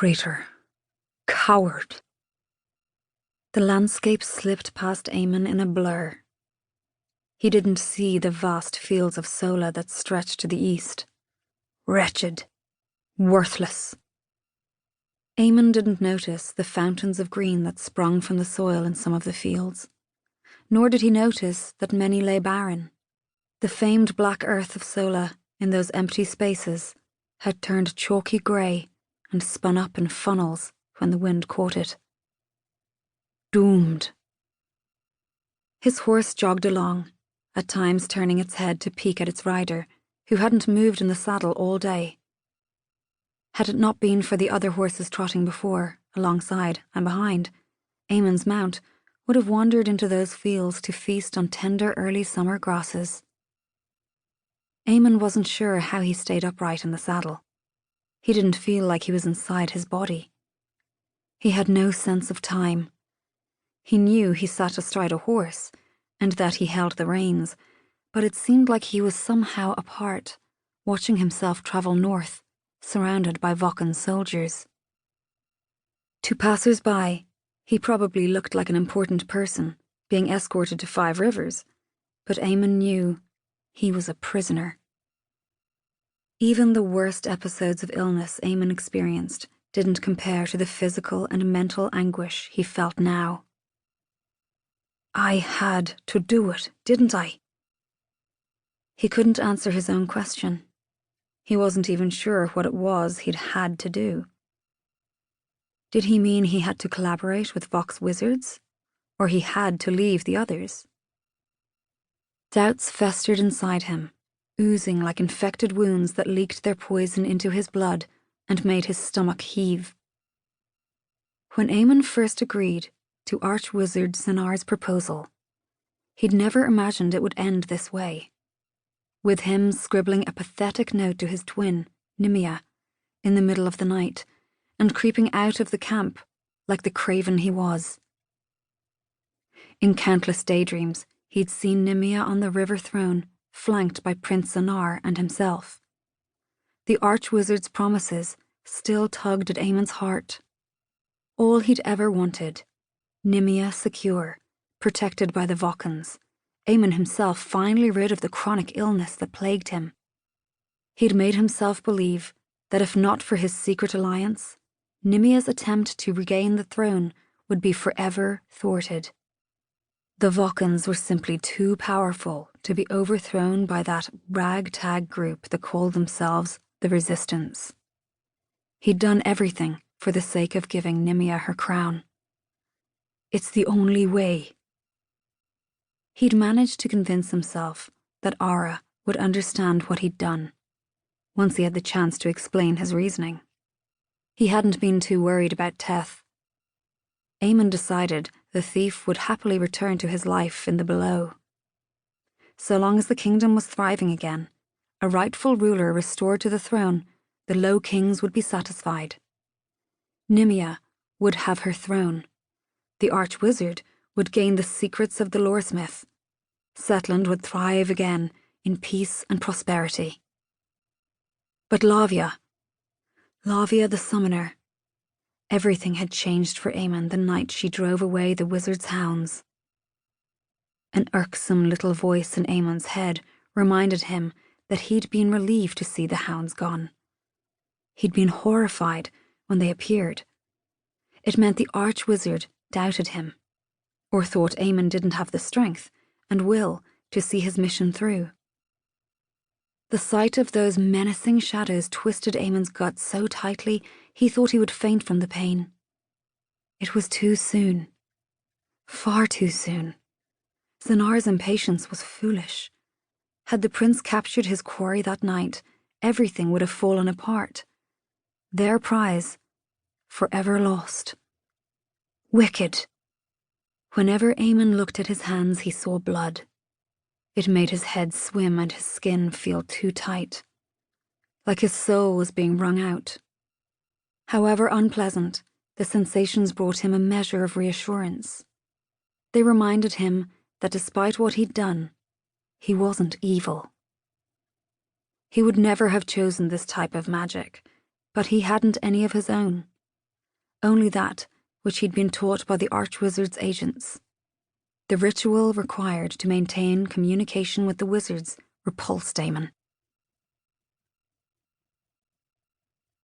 Traitor. Coward. The landscape slipped past Eamon in a blur. He didn't see the vast fields of Sola that stretched to the east. Wretched. Worthless. Eamon didn't notice the fountains of green that sprung from the soil in some of the fields, nor did he notice that many lay barren. The famed black earth of Sola, in those empty spaces, had turned chalky grey and spun up in funnels when the wind caught it. Doomed. His horse jogged along, at times turning its head to peek at its rider, who hadn't moved in the saddle all day. Had it not been for the other horses trotting before, alongside, and behind, Eamon's mount would have wandered into those fields to feast on tender early summer grasses. Eamon wasn't sure how he stayed upright in the saddle. He didn't feel like he was inside his body. He had no sense of time. He knew he sat astride a horse, and that he held the reins, but it seemed like he was somehow apart, watching himself travel north, surrounded by Vokkan soldiers. To passers-by, he probably looked like an important person, being escorted to 5 Rivers, but Eamon knew he was a prisoner. Even the worst episodes of illness Eamon experienced didn't compare to the physical and mental anguish he felt now. I had to do it, didn't I? He couldn't answer his own question. He wasn't even sure what it was he'd had to do. Did he mean he had to collaborate with Vokk's wizards? Or he had to leave the others? Doubts festered inside him, oozing like infected wounds that leaked their poison into his blood and made his stomach heave. When Eamon first agreed to Archwizard Senar's proposal, he'd never imagined it would end this way, with him scribbling a pathetic note to his twin, Nimhea, in the middle of the night, and creeping out of the camp like the craven he was. In countless daydreams, he'd seen Nimhea on the river throne, flanked by Prince Senar and himself. The Archwizard's promises still tugged at Eamon's heart. All he'd ever wanted, Nimhea secure, protected by the Vokkans, Eamon himself finally rid of the chronic illness that plagued him. He'd made himself believe that if not for his secret alliance, Nimhea's attempt to regain the throne would be forever thwarted. The Vokkans were simply too powerful to be overthrown by that ragtag group that called themselves the Resistance. He'd done everything for the sake of giving Nimhea her crown. It's the only way. He'd managed to convince himself that Ara would understand what he'd done, once he had the chance to explain his reasoning. He hadn't been too worried about Teth. Eamon decided the thief would happily return to his life in the below. So long as the kingdom was thriving again, a rightful ruler restored to the throne, the Low Kings would be satisfied. Nimhea would have her throne. The Archwizard would gain the secrets of the Loresmith. Setland would thrive again in peace and prosperity. But Lahvja the summoner, everything had changed for Eamon the night she drove away the wizard's hounds. An irksome little voice in Eamon's head reminded him that he'd been relieved to see the hounds gone. He'd been horrified when they appeared. It meant the Archwizard doubted him, or thought Eamon didn't have the strength and will to see his mission through. The sight of those menacing shadows twisted Eamon's gut so tightly he thought he would faint from the pain. It was too soon. Far too soon. Senar's impatience was foolish. Had the prince captured his quarry that night, everything would have fallen apart. Their prize, forever lost. Wicked. Whenever Eamon looked at his hands, he saw blood. It made his head swim and his skin feel too tight, like his soul was being wrung out. However unpleasant, the sensations brought him a measure of reassurance. They reminded him that despite what he'd done, he wasn't evil. He would never have chosen this type of magic, but he hadn't any of his own, only that which he'd been taught by the Archwizard's agents. The ritual required to maintain communication with the wizards repulsed Damon.